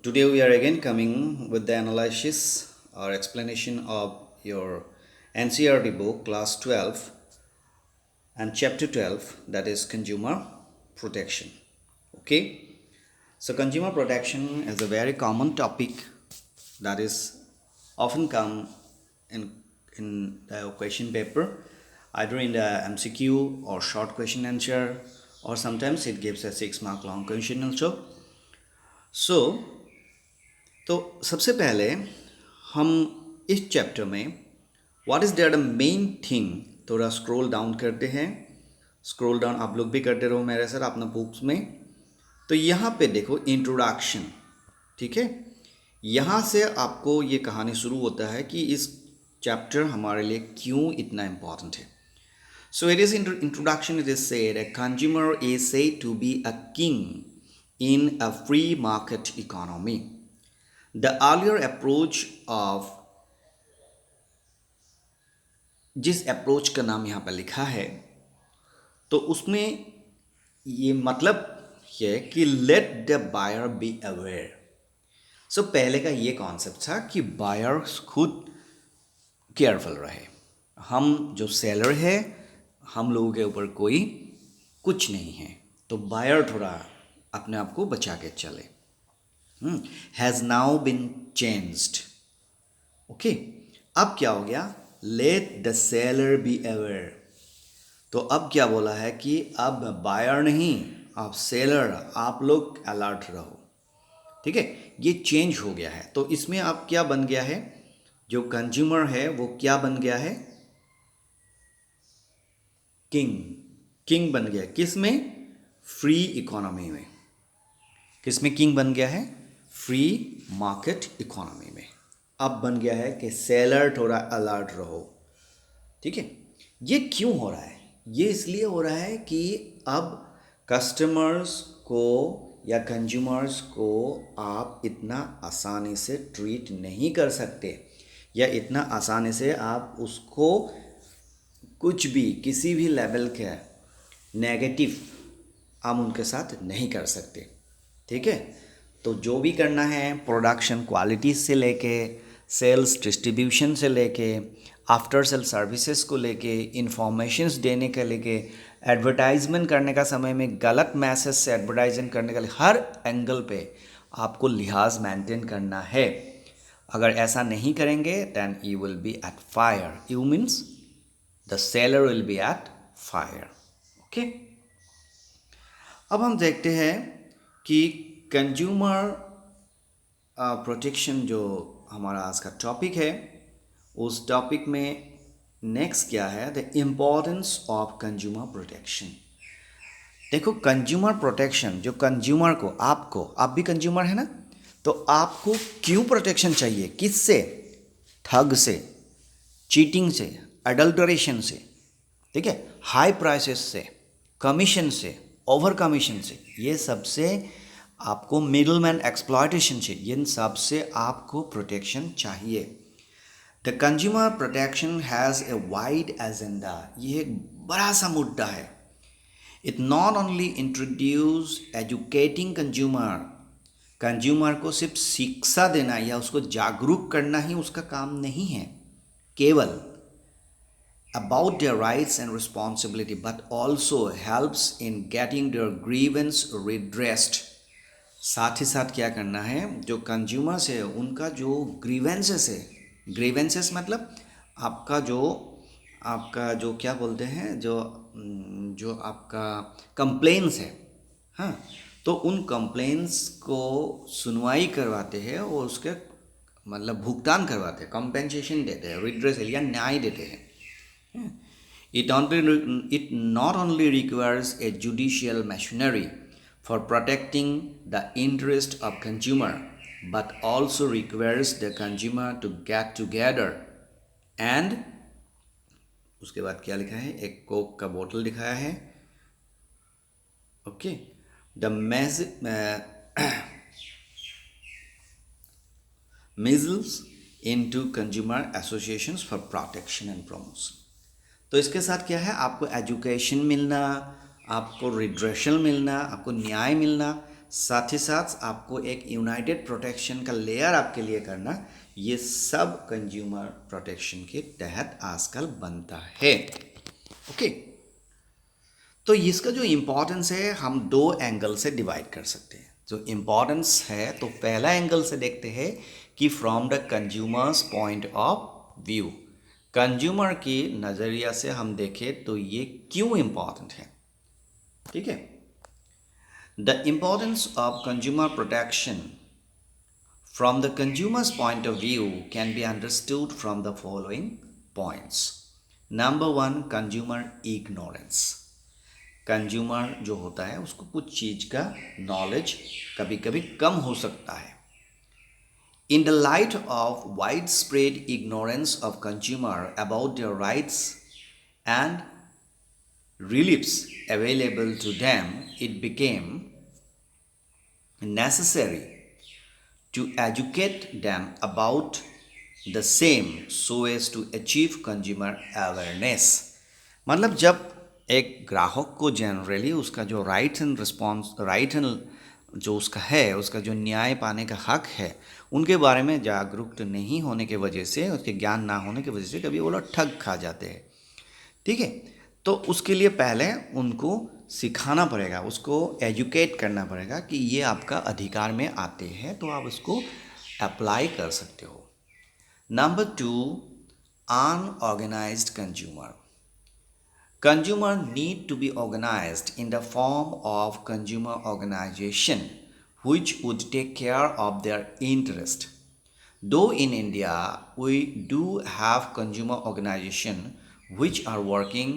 Today we are again coming with the analysis or explanation of your NCERT book, class 12 and chapter 12, that is consumer protection. Okay, so consumer protection is a very common topic that is often come in the question paper, either in the MCQ or short question answer, or sometimes it gives a 6 mark long question also. So तो सबसे पहले हम इस chapter में what is the main thing थोड़ा scroll down करते हैं। Scroll down आप लोग भी करते रहो मेरे साथ अपना बुक्स में। तो यहाँ पे देखो इंट्रोडक्शन, ठीक है। यहाँ से आपको ये कहानी शुरू होता है कि इस चैप्टर हमारे लिए क्यों इतना इम्पॉर्टेंट है। So it is introduction. It is said a consumer is said to be a king in a free market economy. The earlier approach of जिस अप्रोच का नाम यहाँ पर लिखा है तो उसमें ये मतलब है कि let the buyer be aware. So पहले का ये कॉन्सेप्ट था कि बायर खुद केयरफुल रहे, हम जो सेलर है हम लोगों के ऊपर कोई कुछ नहीं है, तो बायर थोड़ा अपने आप को बचा के चले। Has now been changed. Okay, अब क्या हो गया, let the seller be aware. तो अब क्या बोला है कि अब बायर नहीं, आप सेलर, आप लोग अलर्ट रहो। ठीक है, ये चेंज हो गया है। तो इसमें अब क्या बन गया है, जो कंज्यूमर है वो क्या बन गया है, किंग। किंग बन गया किस में, फ्री इकोनॉमी में। किस में किंग बन गया है, फ्री मार्केट इकोनॉमी में। अब बन गया है कि सेलर थोड़ा अलर्ट रहो। ठीक है, ये क्यों हो रहा है, ये इसलिए हो रहा है कि अब कस्टमर्स को या कंज्यूमर्स को आप इतना आसानी से ट्रीट नहीं कर सकते, या इतना आसानी से आप उसको कुछ भी किसी भी लेवल के नेगेटिव आप उनके साथ नहीं कर सकते। ठीक है, तो जो भी करना है प्रोडक्शन क्वालिटी से लेके सेल्स डिस्ट्रीब्यूशन से लेके आफ्टर सेल सर्विसेज को लेके इंफॉर्मेशंस देने के लेके एडवर्टाइजमेंट करने का समय में गलत मैसेज से एडवर्टाइजमेंट करने के लिए हर एंगल पे आपको लिहाज मेंटेन करना है। अगर ऐसा नहीं करेंगे then you will be at fire, you means the seller will be at fire. Okay, अब हम देखते हैं कि कंज्यूमर प्रोटेक्शन जो हमारा आज का टॉपिक है, उस टॉपिक में नेक्स्ट क्या है, the importance of consumer protection. देखो कंज्यूमर प्रोटेक्शन, जो कंज्यूमर को, आपको, आप भी कंज्यूमर है ना, तो आपको क्यों प्रोटेक्शन चाहिए, किससे, ठग से, चीटिंग से, अडल्टरेशन से, ठीक है, हाई प्राइसेस से, कमीशन से, ओवर कमीशन से, ये सबसे आपको मिडलमैन एक्सप्लॉयटेशन से, इन सब से आपको प्रोटेक्शन चाहिए। The consumer protection has a wide agenda, ये एक बड़ा सा मुद्दा है। It not only introduce educating consumer, consumer को सिर्फ शिक्षा देना या उसको जागरूक करना ही उसका काम नहीं है केवल about their rights and responsibility, but also helps in getting their grievance redressed। साथ ही साथ क्या करना है, जो कंज्यूमर्स है उनका जो ग्रीवेंसेस है, ग्रीवेंसेस मतलब आपका जो क्या बोलते हैं, जो आपका कंप्लेंट्स है, हाँ, तो उन कंप्लेंट्स को सुनवाई करवाते हैं और उसके मतलब भुगतान करवाते हैं, कंपेंसेशन देते हैं, रिड्रेसल या न्याय देते हैं। It not only requires a judicial machinery for protecting the interest of consumer, but also requires the consumer to get together and उसके बाद क्या लिखा है, एक कोक का बोतल दिखाया है। Okay, the measles into consumer associations for protection and promotion। तो इसके साथ क्या है, आपको एजुकेशन मिलना, आपको रिड्रेशन मिलना, आपको न्याय मिलना, साथ ही साथ आपको एक यूनाइटेड प्रोटेक्शन का लेयर आपके लिए करना, ये सब कंज्यूमर प्रोटेक्शन के तहत आजकल बनता है। ओके, तो इसका जो इम्पोर्टेंस है हम दो एंगल से डिवाइड कर सकते हैं। जो इम्पोर्टेंस है तो पहला एंगल से देखते हैं कि from the consumers point of view, consumer की नज़रिया से हम देखें तो ये क्यों इम्पोर्टेंट है। ठीक है, the importance of consumer protection from the consumers point of view can be understood from the following points. Number 1, consumer ignorance. Consumer जो होता है उसको कुछ चीज़ का नॉलेज कभी कभी कम हो सकता है। In the light of widespread ignorance of consumer about their rights and reliefs available to them, it became necessary to educate them about the same so as to achieve consumer awareness। मतलब जब एक ग्राहक को generally उसका जो right and जो उसका है, उसका जो न्याय पाने का हक है, उनके बारे में जागरूक नहीं होने की वजह से, उसके ज्ञान ना होने की वजह से कभी वो लोग ठग खा जाते हैं। ठीक है, तो उसके लिए पहले उनको सिखाना पड़ेगा, उसको एजुकेट करना पड़ेगा कि ये आपका अधिकार में आते हैं तो आप उसको अप्लाई कर सकते हो। Number 2, unorganised consumer. Consumer need to be organized in the form of consumer organization which would take care of their interest. Though in India we do have consumer organization which are working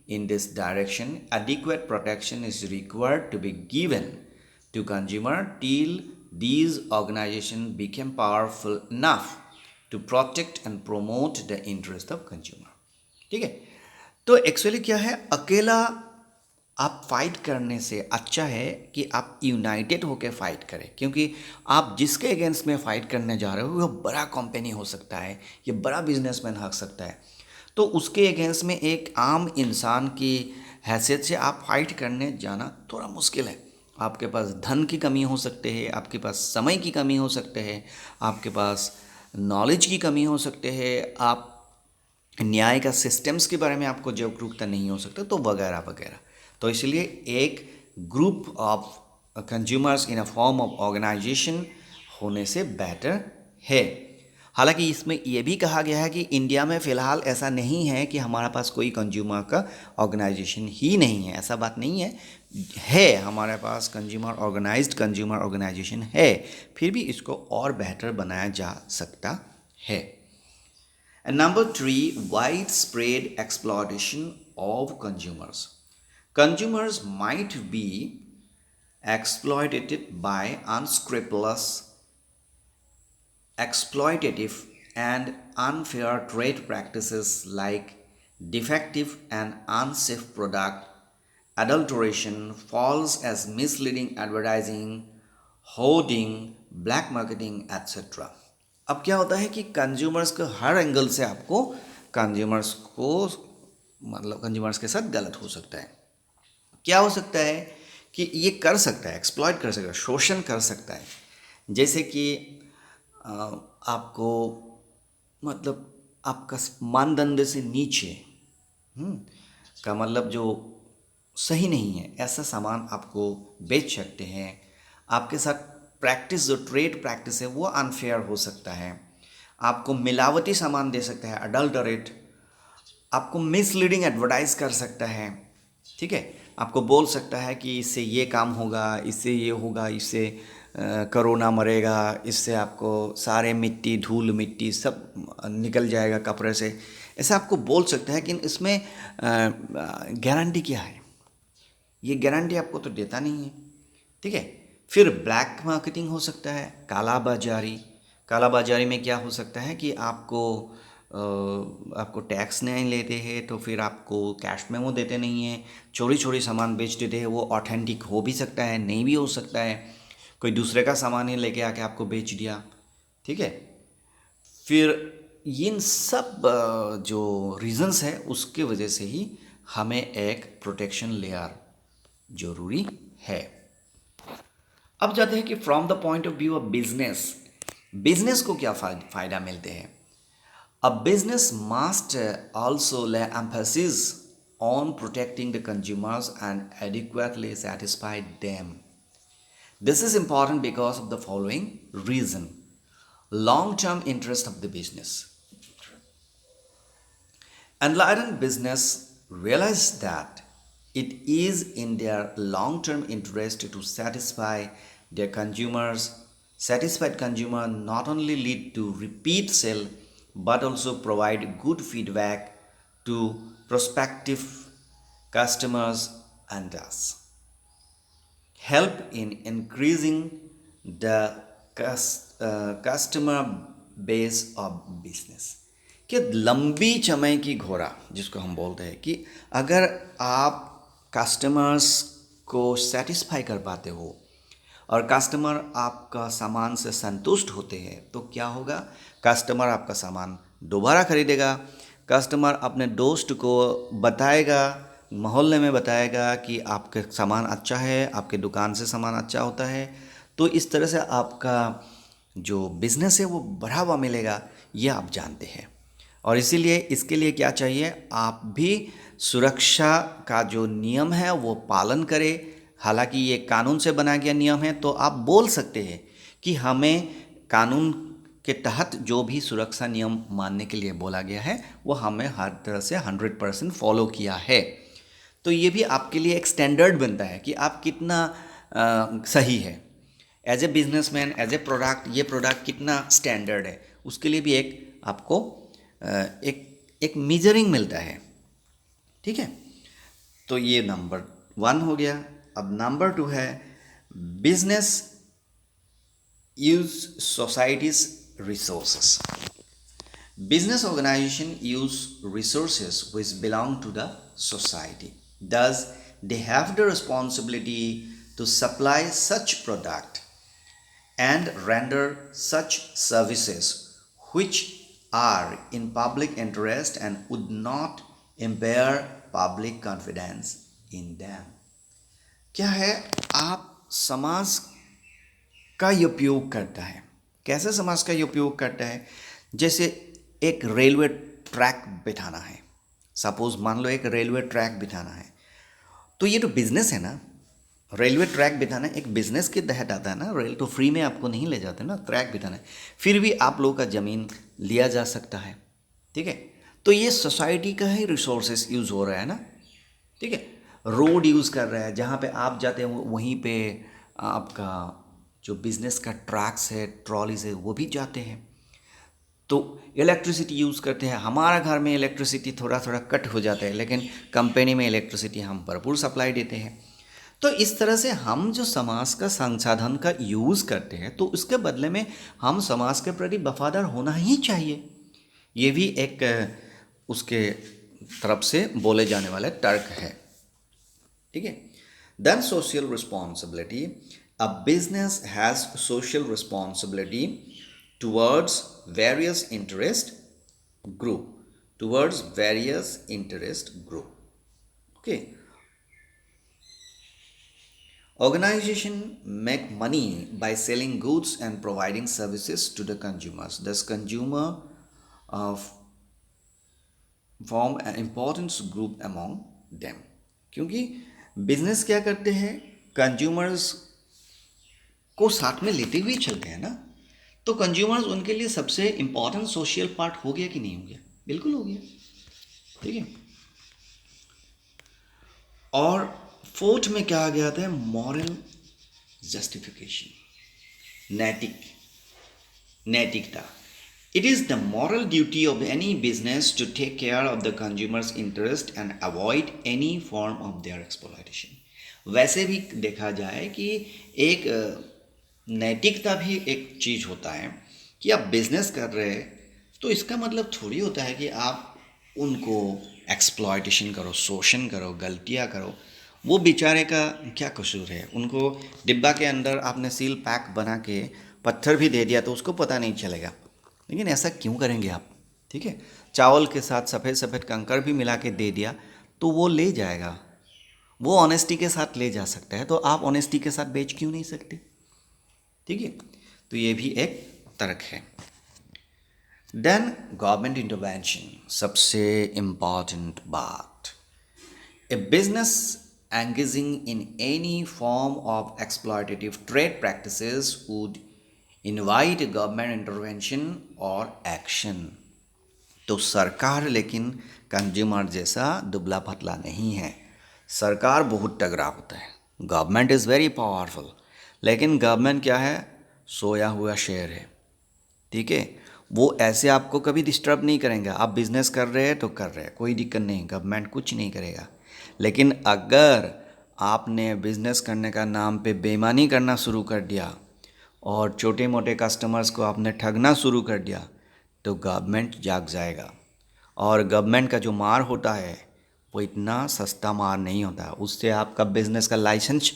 in this direction, adequate protection is required to be given to consumer till these organizations become powerful enough to protect and promote the interest of consumer। ठीक है, तो actually क्या है, अकेला आप fight करने से अच्छा है कि आप यूनाइटेड होकर फाइट करें, क्योंकि आप जिसके अगेंस्ट में फाइट करने जा रहे हो वो बड़ा कंपनी हो सकता है, ये बड़ा बिजनेसमैन हो सकता है, तो उसके अगेंस्ट में एक आम इंसान की हैसियत से आप फाइट करने जाना थोड़ा मुश्किल है। आपके पास धन की कमी हो सकते है, आपके पास समय की कमी हो सकते हैं, आपके पास नॉलेज की कमी हो सकते हैं, आप न्याय का सिस्टम्स के बारे में आपको जागरूकता नहीं हो सकता, तो वगैरह वगैरह। तो इसलिए एक group of consumers in a form of organisation होने से बेटर है। हालांकि इसमें यह भी कहा गया है कि इंडिया में फ़िलहाल ऐसा नहीं है कि हमारे पास कोई कंज्यूमर का ऑर्गेनाइजेशन ही नहीं है, ऐसा बात नहीं है हमारे पास कंज्यूमर ऑर्गेनाइजेशन है, फिर भी इसको और बेहतर बनाया जा सकता है। And number 3, widespread exploitation of consumers. Consumers might be exploited by unscrupulous, exploitative, and unfair trade practices like defective and unsafe product, adulteration, false as misleading advertising, hoarding, black marketing, etc. अब क्या होता है कि consumers को हर angle से आपको consumers के साथ गलत हो सकता है। क्या हो सकता है कि ये कर सकता है, एक्सप्लॉइट कर सकता है, शोषण कर सकता है। जैसे कि आपको मतलब आपका मानदंड से नीचे का मतलब जो सही नहीं है ऐसा सामान आपको बेच सकते हैं। आपके साथ प्रैक्टिस जो ट्रेड प्रैक्टिस है वो अनफेयर हो सकता है, आपको मिलावटी सामान दे सकता है, अडल्टरेट, आपको मिसलीडिंग एडवर्टाइज कर सकता है। ठीक है, आपको बोल सकता है कि इससे ये काम होगा, इससे ये होगा, इससे कोरोना मरेगा, इससे आपको सारे मिट्टी धूल मिट्टी सब निकल जाएगा कपड़े से, ऐसा आपको बोल सकता है। लेकिन इसमें गारंटी क्या है, ये गारंटी आपको तो देता नहीं है। ठीक है, फिर ब्लैक मार्केटिंग हो सकता है, कालाबाजारी में क्या हो सकता है कि आपको टैक्स नहीं लेते हैं तो फिर आपको कैश मेमो देते नहीं हैं, चोरी सामान बेच देते हैं। वो ऑथेंटिक हो भी सकता है, नहीं भी हो सकता है, कोई दूसरे का सामान ही लेके आके आपको बेच दिया। ठीक है, फिर इन सब जो रीज़न्स है उसके वजह से ही हमें एक प्रोटेक्शन लेयर ज़रूरी है। अब जाते हैं कि from the point of view of business, business को क्या फायदा मिलते हैं। अ बिजनेस मस्ट ऑल्सो ले emphasis on protecting the consumers and adequately satisfy them. This is important because of the following reason. Long-term interest of the business. Enlightened business realize that it is in their long-term interest to satisfy their consumers. Satisfied consumer not only lead to repeat sale but also provide good feedback to prospective customers and us. Help in increasing the customer base of business। कि लंबी चमय की घोड़ा जिसको हम बोलते हैं कि अगर आप कस्टमर्स को सेटिस्फाई कर पाते हो और कस्टमर आपका सामान से संतुष्ट होते हैं तो क्या होगा, कस्टमर आपका सामान दोबारा खरीदेगा, कस्टमर अपने दोस्त को बताएगा, मोहल्ले में बताएगा कि आपके सामान अच्छा है, आपके दुकान से सामान अच्छा होता है। तो इस तरह से आपका जो बिज़नेस है वो बढ़ावा मिलेगा, ये आप जानते हैं। और इसीलिए इसके लिए क्या चाहिए, आप भी सुरक्षा का जो नियम है वो पालन करें। हालांकि ये कानून से बना गया नियम है, तो आप बोल सकते हैं कि हमें कानून के तहत जो भी सुरक्षा नियम मानने के लिए बोला गया है वो हमें हर तरह से 100% फॉलो किया है। तो ये भी आपके लिए एक स्टैंडर्ड बनता है कि आप कितना सही है as a businessman, as a product, ये प्रोडक्ट कितना स्टैंडर्ड है, उसके लिए भी एक आपको एक मेजरिंग मिलता है। ठीक है, तो ये नंबर 1 हो गया। अब नंबर 2 है business use societies resources. Business organization use resources which belong to the society. Thus, they have the responsibility to supply such product and render such services which are in public interest and would not impair public confidence in them. क्या है, आप समाज का उपयोग करता है। कैसे समाज का उपयोग करता है, जैसे एक रेलवे ट्रैक बिठाना है, सपोज मान लो एक रेलवे ट्रैक बिठाना है, तो ये तो बिजनेस है ना। रेलवे ट्रैक बिठाना एक बिजनेस के तहत आता है ना, रेल तो फ्री में आपको नहीं ले जाते ना, ट्रैक बिठाना है। फिर भी आप लोगों का ज़मीन लिया जा सकता है, ठीक है। तो ये सोसाइटी का ही रिसोर्सेस यूज़ हो रहा है ना, ठीक है। रोड यूज़ कर रहा है, जहाँ पे आप जाते हैं वहीं पे आपका जो बिजनेस का ट्रैक्स है, ट्रॉलीज है, वो भी जाते हैं। तो इलेक्ट्रिसिटी यूज़ करते हैं, हमारा घर में इलेक्ट्रिसिटी थोड़ा थोड़ा कट हो जाता है, लेकिन कंपनी में इलेक्ट्रिसिटी हम भरपूर सप्लाई देते हैं। तो इस तरह से हम जो समाज का संसाधन का यूज़ करते हैं, तो उसके बदले में हम समाज के प्रति वफादार होना ही चाहिए। ये भी एक उसके तरफ से बोले जाने वाले तर्क है, ठीक है। Then social responsibility. A business has social responsibility towards various interest group, okay. Organization make money by selling goods and providing services to the consumers. Thus consumer form an important group among them. क्योंकि business क्या करते हैं, consumers को साथ में लेते हुए चलते हैं ना। तो कंज्यूमर्स उनके लिए सबसे इंपॉर्टेंट सोशल पार्ट हो गया कि नहीं हो गया? बिल्कुल हो गया, ठीक है। और फोर्थ में क्या आ गया था, मॉरल जस्टिफिकेशन, नैतिकता। It is the moral duty of any business to take care of the consumers interest and avoid any form of their exploitation. वैसे भी देखा जाए कि एक नैतिकता भी एक चीज़ होता है कि आप बिजनेस कर रहे हैं, तो इसका मतलब थोड़ी होता है कि आप उनको एक्सप्लॉयटेशन करो, शोषण करो, गलतियाँ करो। वो बेचारे का क्या कसूर है, उनको डिब्बा के अंदर आपने सील पैक बना के पत्थर भी दे दिया तो उसको पता नहीं चलेगा, लेकिन ऐसा क्यों करेंगे आप, ठीक है। चावल के साथ सफ़ेद सफ़ेद कंकड़ भी मिला के दे दिया तो वो ले जाएगा, वो ऑनेस्टी के साथ ले जा सकता है, तो आप ऑनेस्टी के साथ बेच क्यों नहीं सकते? ठीक है, तो ये भी एक तर्क है। देन गवर्नमेंट इंटरवेंशन, सबसे इम्पॉर्टेंट बात। ए business engaging in any form of exploitative trade practices would invite government intervention or action। तो सरकार लेकिन कंज्यूमर जैसा दुबला पतला नहीं है। सरकार बहुत तगड़ा होता है, गवर्नमेंट इज़ वेरी पावरफुल, लेकिन गवर्नमेंट क्या है, सोया हुआ शेर है। ठीक है, वो ऐसे आपको कभी डिस्टर्ब नहीं करेंगे। आप बिजनेस कर रहे हैं तो कर रहे हैं, कोई दिक्कत नहीं, गवर्नमेंट कुछ नहीं करेगा। लेकिन अगर आपने बिजनेस करने का नाम पे बेईमानी करना शुरू कर दिया और छोटे मोटे कस्टमर्स को आपने ठगना शुरू कर दिया तो गवर्नमेंट जाग जाएगा। और गवर्नमेंट का जो मार होता है वो इतना सस्ता मार नहीं होता, उससे आपका बिजनेस का लाइसेंस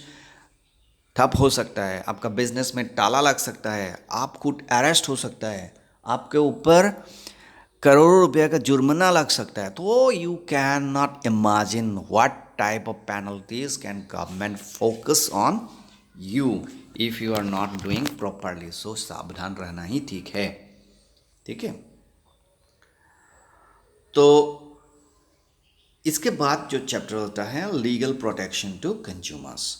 ठप हो सकता है, आपका बिजनेस में ताला लग सकता है, आप खुद अरेस्ट हो सकता है, आपके ऊपर करोड़ों रुपए का जुर्माना लग सकता है। तो you can not imagine what type of penalties can government focus on you if you are not doing properly. So सावधान रहना ही ठीक है। ठीक है, तो इसके बाद जो चैप्टर होता है लीगल प्रोटेक्शन टू कंज्यूमर्स,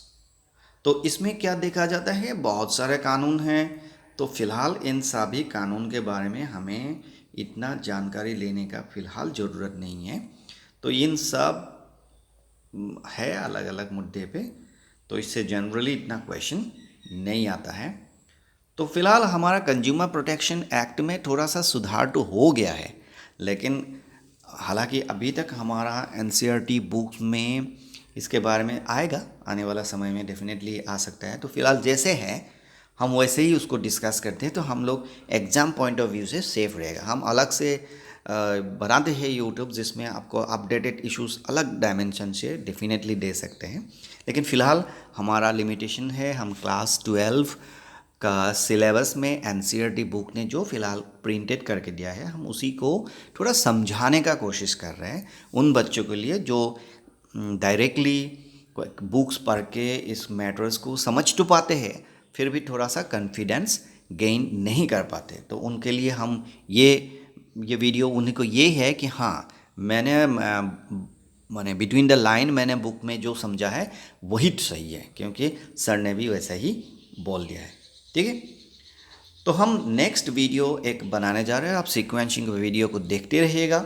तो इसमें क्या देखा जाता है, बहुत सारे कानून हैं। तो फिलहाल इन सभी कानून के बारे में हमें इतना जानकारी लेने का फ़िलहाल ज़रूरत नहीं है। तो इन सब है अलग अलग मुद्दे पे, तो इससे जनरली इतना क्वेश्चन नहीं आता है। तो फिलहाल हमारा कंज्यूमर प्रोटेक्शन एक्ट में थोड़ा सा सुधार तो हो गया है, लेकिन हालांकि अभी तक हमारा एनसीईआरटी बुक में इसके बारे में आएगा, आने वाला समय में डेफिनेटली आ सकता है। तो फिलहाल जैसे है हम वैसे ही उसको डिस्कस करते हैं, तो हम लोग एग्ज़ाम पॉइंट ऑफ व्यू से सेफ रहेगा। हम अलग से बनाते हैं यूट्यूब जिसमें आपको अपडेटेड इश्यूज अलग डायमेंशन से डेफिनेटली दे सकते हैं। लेकिन फ़िलहाल हमारा लिमिटेशन है, हम क्लास 12 का सिलेबस में एनसीईआरटी बुक ने जो फ़िलहाल प्रिंटेड करके दिया है, हम उसी को थोड़ा समझाने का कोशिश कर रहे हैं उन बच्चों के लिए जो डायरेक्टली बुक्स पढ़ के इस मैटर्स को समझ तो पाते हैं, फिर भी थोड़ा सा कॉन्फिडेंस गेन नहीं कर पाते। तो उनके लिए हम ये वीडियो उन्हीं को ये है कि हाँ, मैंने बिटवीन द लाइन मैंने बुक में जो समझा है वही सही है, क्योंकि सर ने भी वैसा ही बोल दिया है। ठीक है, तो हम नेक्स्ट वीडियो एक बनाने जा रहे हैं। आप सीक्वेंसिंग वीडियो को देखते रहिएगा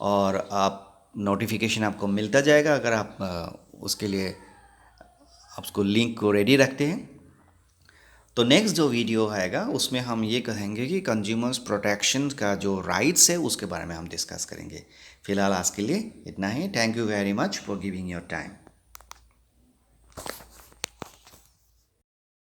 और आप नोटिफिकेशन आपको मिलता जाएगा अगर आप उसके लिए आप उसको लिंक को रेडी रखते हैं। तो नेक्स्ट जो वीडियो आएगा उसमें हम ये कहेंगे कि कंज्यूमर्स प्रोटेक्शन का जो राइट्स है उसके बारे में हम डिस्कस करेंगे। फिलहाल आज के लिए इतना ही। Thank you very much for giving your time.